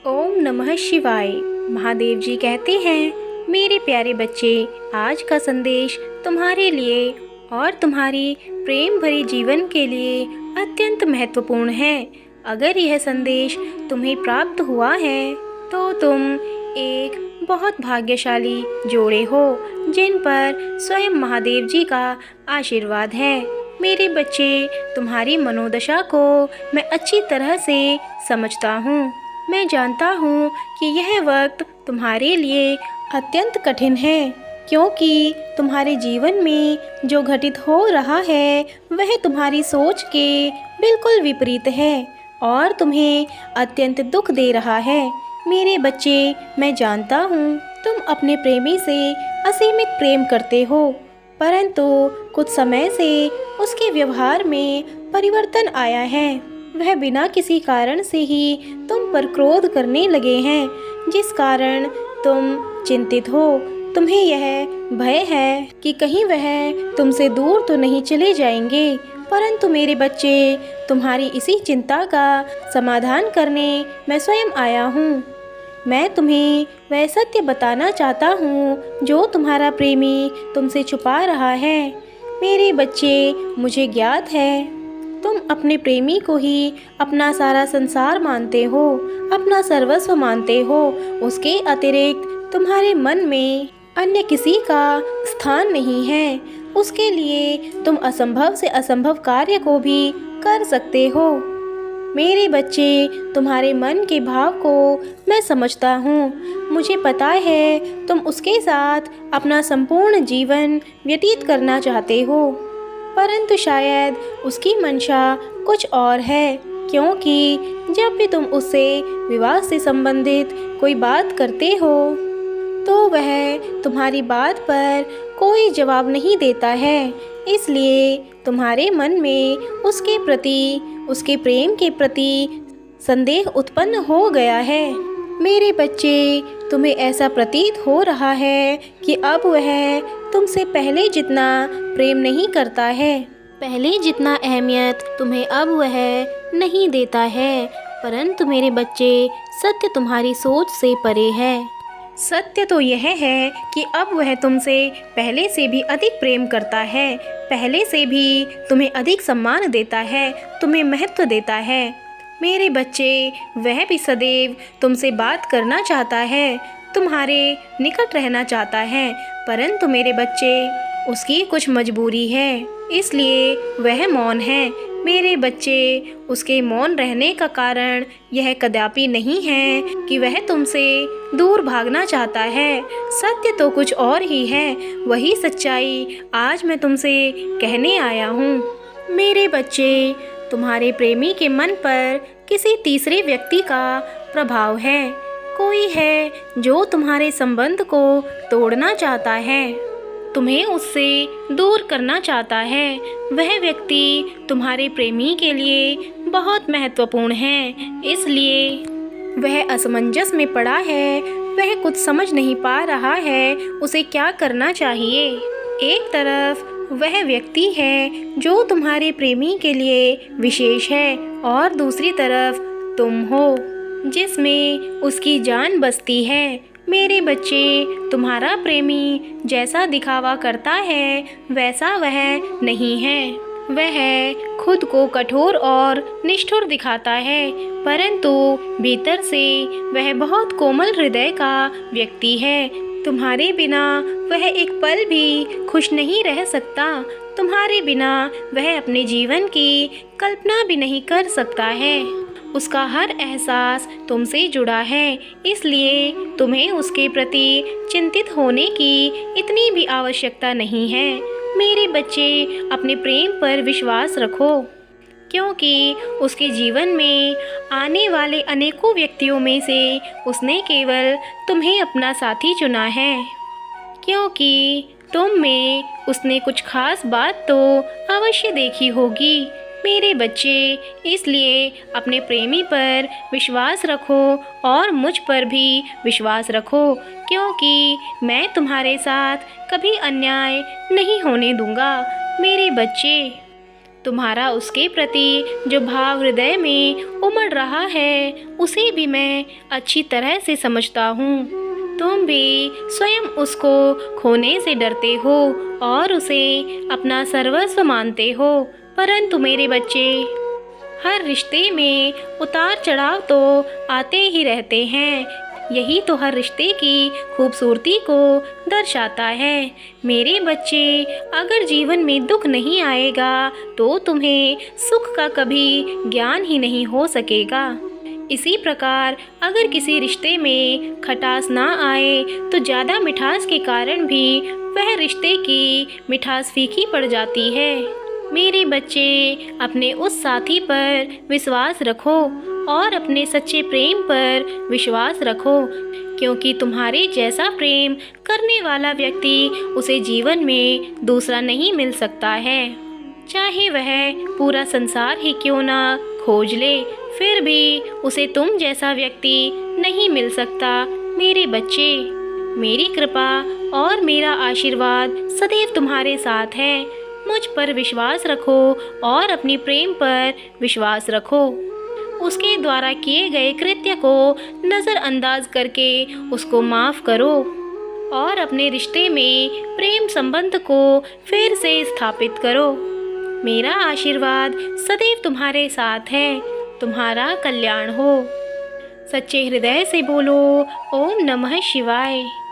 ओम नमः शिवाय। महादेव जी कहते हैं, मेरे प्यारे बच्चे, आज का संदेश तुम्हारे लिए और तुम्हारी प्रेम भरे जीवन के लिए अत्यंत महत्वपूर्ण है। अगर यह संदेश तुम्हें प्राप्त हुआ है तो तुम एक बहुत भाग्यशाली जोड़े हो जिन पर स्वयं महादेव जी का आशीर्वाद है। मेरे बच्चे, तुम्हारी मनोदशा को मैं अच्छी तरह से समझता हूँ। मैं जानता हूँ कि यह वक्त तुम्हारे लिए अत्यंत कठिन है, क्योंकि तुम्हारे जीवन में जो घटित हो रहा है वह तुम्हारी सोच के बिल्कुल विपरीत है और तुम्हें अत्यंत दुख दे रहा है। मेरे बच्चे, मैं जानता हूँ तुम अपने प्रेमी से असीमित प्रेम करते हो, परंतु कुछ समय से उसके व्यवहार में परिवर्तन आया है। वह बिना किसी कारण से ही तुम पर क्रोध करने लगे हैं, जिस कारण तुम चिंतित हो। तुम्हें यह भय है कि कहीं वह तुमसे दूर तो नहीं चले जाएंगे, परंतु मेरे बच्चे, तुम्हारी इसी चिंता का समाधान करने मैं स्वयं आया हूँ। मैं तुम्हें वह सत्य बताना चाहता हूँ जो तुम्हारा प्रेमी तुमसे छुपा रहा है। मेरे बच्चे, मुझे ज्ञात है तुम अपने प्रेमी को ही अपना सारा संसार मानते हो, अपना सर्वस्व मानते हो। उसके अतिरिक्त तुम्हारे मन में अन्य किसी का स्थान नहीं है। उसके लिए तुम असंभव से असंभव कार्य को भी कर सकते हो। मेरे बच्चे, तुम्हारे मन के भाव को मैं समझता हूँ। मुझे पता है तुम उसके साथ अपना संपूर्ण जीवन व्यतीत करना चाहते हो, परंतु शायद उसकी मंशा कुछ और है, क्योंकि जब भी तुम उससे विवाह से संबंधित कोई बात करते हो तो वह तुम्हारी बात पर कोई जवाब नहीं देता है। इसलिए तुम्हारे मन में उसके प्रति, उसके प्रेम के प्रति संदेह उत्पन्न हो गया है। मेरे बच्चे, तुम्हें ऐसा प्रतीत हो रहा है कि अब वह तुमसे पहले जितना प्रेम नहीं करता है, पहले जितना अहमियत तुम्हें अब वह नहीं देता है। परंतु मेरे बच्चे, सत्य तुम्हारी सोच से परे है। सत्य तो यह है कि अब वह तुमसे पहले से भी अधिक प्रेम करता है, पहले से भी तुम्हें अधिक सम्मान देता है, तुम्हें महत्व देता है। मेरे बच्चे, वह भी सदैव तुमसे बात करना चाहता है, तुम्हारे निकट रहना चाहता है, परंतु मेरे बच्चे, उसकी कुछ मजबूरी है, इसलिए वह मौन है। मेरे बच्चे, उसके मौन रहने का कारण यह कदापि नहीं है कि वह तुमसे दूर भागना चाहता है। सत्य तो कुछ और ही है। वही सच्चाई आज मैं तुमसे कहने आया हूँ। मेरे बच्चे, तुम्हारे प्रेमी के मन पर किसी तीसरे व्यक्ति का प्रभाव है। कोई है जो तुम्हारे संबंध को तोड़ना चाहता है, तुम्हें उससे दूर करना चाहता है। वह व्यक्ति तुम्हारे प्रेमी के लिए बहुत महत्वपूर्ण है, इसलिए वह असमंजस में पड़ा है। वह कुछ समझ नहीं पा रहा है उसे क्या करना चाहिए। एक तरफ वह व्यक्ति है जो तुम्हारे प्रेमी के लिए विशेष है और दूसरी तरफ तुम हो जिसमें उसकी जान बसती है। मेरे बच्चे, तुम्हारा प्रेमी जैसा दिखावा करता है वैसा वह नहीं है। वह खुद को कठोर और निष्ठुर दिखाता है, परंतु भीतर से वह बहुत कोमल हृदय का व्यक्ति है। तुम्हारे बिना वह एक पल भी खुश नहीं रह सकता। तुम्हारे बिना वह अपने जीवन की कल्पना भी नहीं कर सकता है। उसका हर एहसास तुमसे जुड़ा है, इसलिए तुम्हें उसके प्रति चिंतित होने की इतनी भी आवश्यकता नहीं है। मेरे बच्चे, अपने प्रेम पर विश्वास रखो, क्योंकि उसके जीवन में आने वाले अनेकों व्यक्तियों में से उसने केवल तुम्हें अपना साथी चुना है, क्योंकि तुम में उसने कुछ खास बात तो अवश्य देखी होगी। मेरे बच्चे, इसलिए अपने प्रेमी पर विश्वास रखो और मुझ पर भी विश्वास रखो, क्योंकि मैं तुम्हारे साथ कभी अन्याय नहीं होने दूंगा। मेरे बच्चे, तुम्हारा उसके प्रति जो भाव हृदय में उमड़ रहा है उसे भी मैं अच्छी तरह से समझता हूँ। तुम भी स्वयं उसको खोने से डरते हो और उसे अपना सर्वस्व मानते हो, परंतु मेरे बच्चे, हर रिश्ते में उतार चढ़ाव तो आते ही रहते हैं। यही तो हर रिश्ते की खूबसूरती को दर्शाता है। मेरे बच्चे, अगर जीवन में दुख नहीं आएगा तो तुम्हें सुख का कभी ज्ञान ही नहीं हो सकेगा। इसी प्रकार अगर किसी रिश्ते में खटास ना आए तो ज़्यादा मिठास के कारण भी वह रिश्ते की मिठास फीकी पड़ जाती है। मेरे बच्चे, अपने उस साथी पर विश्वास रखो और अपने सच्चे प्रेम पर विश्वास रखो, क्योंकि तुम्हारे जैसा प्रेम करने वाला व्यक्ति उसे जीवन में दूसरा नहीं मिल सकता है। चाहे वह पूरा संसार ही क्यों ना खोज ले, फिर भी उसे तुम जैसा व्यक्ति नहीं मिल सकता। मेरे बच्चे, मेरी कृपा और मेरा आशीर्वाद सदैव तुम्हारे साथ है। मुझ पर विश्वास रखो और अपनी प्रेम पर विश्वास रखो। उसके द्वारा किए गए कृत्य को नज़रअंदाज करके उसको माफ़ करो और अपने रिश्ते में प्रेम संबंध को फिर से स्थापित करो। मेरा आशीर्वाद सदैव तुम्हारे साथ है। तुम्हारा कल्याण हो। सच्चे हृदय से बोलो ओम नमः शिवाय।